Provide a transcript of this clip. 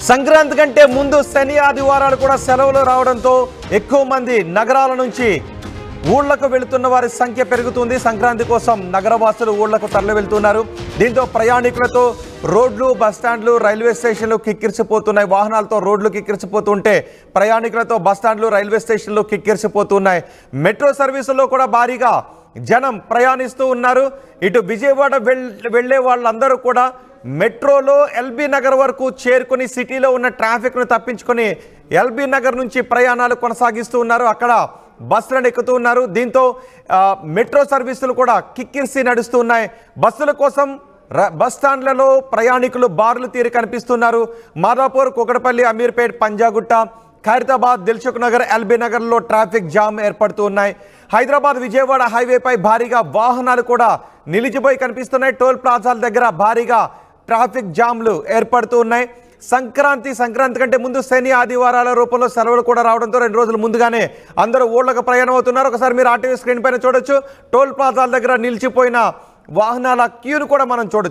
సంక్రాంతి కంటే ముందు శని ఆదివారాలు కూడా సెలవులు రావడంతో ఎక్కువ మంది నగరాల నుంచి ఊళ్ళకు వెళుతున్న వారి సంఖ్య పెరుగుతుంది. సంక్రాంతి కోసం నగరవాసులు ఊళ్ళకు తరలి వెళ్తున్నారు. దీంతో ప్రయాణికులతో రోడ్లు, బస్టాండ్లు, రైల్వే స్టేషన్లు కిక్కిరిసిపోతున్నాయి. వాహనాలతో రోడ్లు కిక్కిరిసిపోతుంటే ప్రయాణికులతో బస్టాండ్లు, రైల్వే స్టేషన్లు కిక్కిరిసిపోతున్నాయి. మెట్రో సర్వీసుల్లో కూడా భారీగా జనం ప్రయాణిస్తూ ఉన్నారు. ఇటు విజయవాడ వెళ్లే వాళ్ళందరూ కూడా మెట్రోలో ఎల్బీ నగర్ వరకు చేరుకుని సిటీలో ఉన్న ట్రాఫిక్ను తప్పించుకొని ఎల్బీ నగర్ నుంచి ప్రయాణాలు కొనసాగిస్తూ ఉన్నారు. అక్కడ బస్సులను ఎక్కుతూ ఉన్నారు. దీంతో మెట్రో సర్వీసులు కూడా కిక్కిరిసి నడుస్తూ ఉన్నాయి. బస్సుల కోసం బస్ స్టాండ్లలో ప్రయాణికులు బారులు తీరి కనిపిస్తున్నారు. మాదాపూర్, కుకటపల్లి, అమీర్పేట్, పంజాగుట్ట, ఖైరతాబాద్, దిల్సుఖ్ నగర్, ఎల్బీ నగర్లో ట్రాఫిక్ జామ్ ఏర్పడుతూ ఉన్నాయి. హైదరాబాద్ విజయవాడ హైవేపై భారీగా వాహనాలు కూడా నిలిచిపోయి కనిపిస్తున్నాయి. టోల్ ప్లాజాల దగ్గర భారీగా ట్రాఫిక్ జామ్లు ఏర్పడుతూ ఉన్నాయి. సంక్రాంతి కంటే ముందు శని ఆదివారాల రూపంలో సెలవులు కూడా రావడంతో 2 రోజుల ముందుగానే అందరూ ఊళ్ళకు ప్రయాణం అవుతున్నారు. ఒకసారి మీరు ఆర్టీవీ స్క్రీన్ పైన చూడొచ్చు. టోల్ ప్లాజాల దగ్గర నిలిచిపోయిన వాహనాల క్యూను కూడా మనం చూడొచ్చు.